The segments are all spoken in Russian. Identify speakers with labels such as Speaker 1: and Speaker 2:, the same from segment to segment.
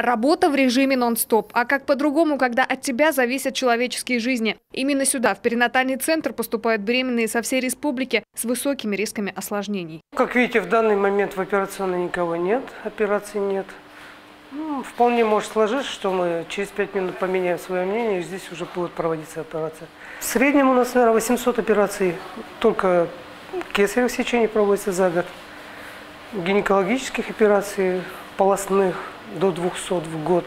Speaker 1: Работа в режиме нон-стоп. А как по-другому, когда от тебя зависят человеческие жизни? Именно сюда, в перинатальный центр, поступают беременные со всей республики с высокими рисками осложнений.
Speaker 2: Как видите, в данный момент в операционной никого нет, операции нет. Вполне может сложиться, что мы через 5 минут поменяем свое мнение, и здесь уже будет проводиться операция. В среднем у нас, наверное, 800 операций, только кесарево сечение проводится за год. Гинекологических операций полостных до 200 в год.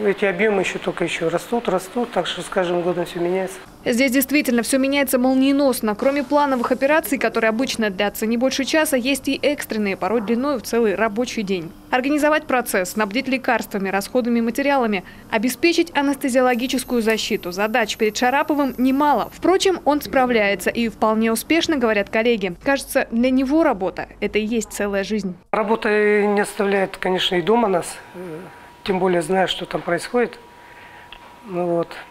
Speaker 2: Эти объемы только еще растут, так что с каждым годом все меняется.
Speaker 1: Здесь действительно все меняется молниеносно. Кроме плановых операций, которые обычно длятся не больше часа, есть и экстренные, порой длиной в целый рабочий день. Организовать процесс, снабдить лекарствами, расходными материалами, обеспечить анестезиологическую защиту. Задач перед Шараповым немало. Впрочем, он справляется и вполне успешно, говорят коллеги. Кажется, для него работа – это и есть целая жизнь.
Speaker 2: Работа не оставляет, конечно, и дома нас. Тем более, зная, что там происходит.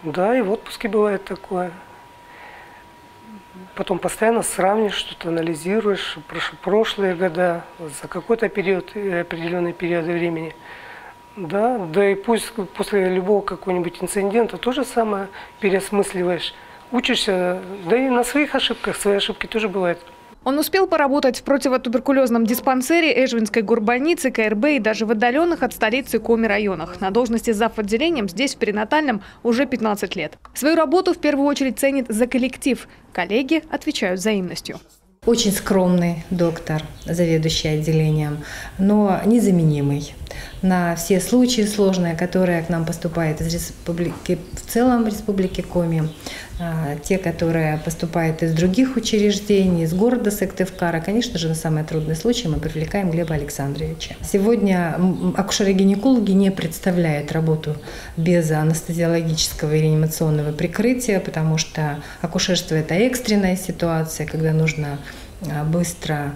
Speaker 2: Да, и в отпуске бывает такое. Потом постоянно сравниваешь, что-то анализируешь, прошлые года, за какой-то определенный период времени. Да и пусть после любого какого-нибудь инцидента то же самое переосмысливаешь. Учишься, да и на своих ошибках, свои ошибки тоже бывают.
Speaker 1: Он успел поработать в противотуберкулезном диспансере, Эжвинской горбольнице, КРБ и даже в отдаленных от столицы Коми районах. На должности зав. Отделением здесь, в перинатальном, уже 15 лет. Свою работу в первую очередь ценит за коллектив. Коллеги отвечают взаимностью.
Speaker 3: Очень скромный доктор, заведующий отделением, но незаменимый на все случаи сложные, которые к нам поступают из республики, в целом Республики Коми, те, которые поступают из других учреждений, из города Сыктывкара. Конечно же, на самые трудные случаи мы привлекаем Глеба Александровича. Сегодня акушеры-гинекологи не представляют работу без анестезиологического и реанимационного прикрытия, потому что акушерство – это экстренная ситуация, когда нужно быстро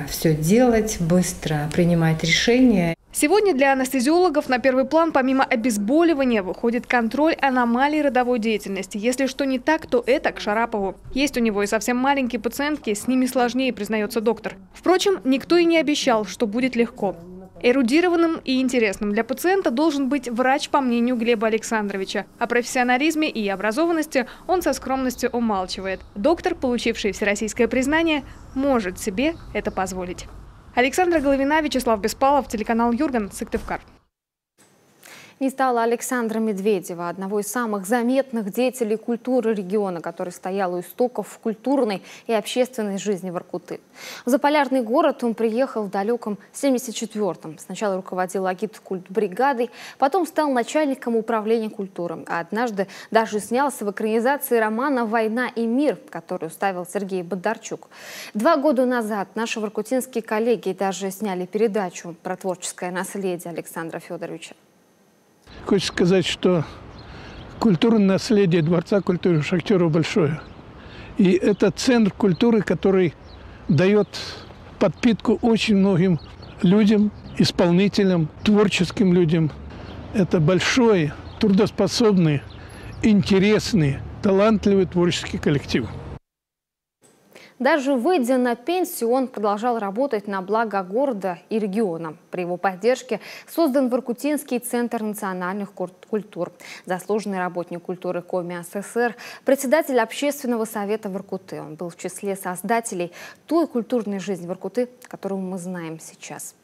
Speaker 3: все делать, быстро принимать решения.
Speaker 1: Сегодня для анестезиологов на первый план помимо обезболивания выходит контроль аномалий родовой деятельности. Если что не так, то это к Шарапову. Есть у него и совсем маленькие пациентки, с ними сложнее, признается доктор. Впрочем, никто и не обещал, что будет легко. Эрудированным и интересным для пациента должен быть врач, по мнению Глеба Александровича. О профессионализме и образованности он со скромностью умалчивает. Доктор, получивший всероссийское признание, может себе это позволить. Александра Головина, Вячеслав Беспалов, телеканал Юрган, Сыктывкар.
Speaker 4: Не стало Александра Медведева, одного из самых заметных деятелей культуры региона, который стоял у истоков культурной и общественной жизни Воркуты. В заполярный город он приехал в далеком 1974-м. Сначала руководил агиткультбригадой, потом стал начальником управления культуры. А однажды даже снялся в экранизации романа «Война и мир», который ставил Сергей Бондарчук. 2 года назад наши воркутинские коллеги даже сняли передачу про творческое наследие Александра Федоровича.
Speaker 5: Хочется сказать, что культурное наследие Дворца культуры Шахтеров большое. И это центр культуры, который дает подпитку очень многим людям, исполнителям, творческим людям. Это большой, трудоспособный, интересный, талантливый творческий коллектив.
Speaker 4: Даже выйдя на пенсию, он продолжал работать на благо города и региона. При его поддержке создан Воркутинский центр национальных культур. Заслуженный работник культуры Коми СССР, председатель общественного совета Воркуты. Он был в числе создателей той культурной жизни Воркуты, которую мы знаем сейчас.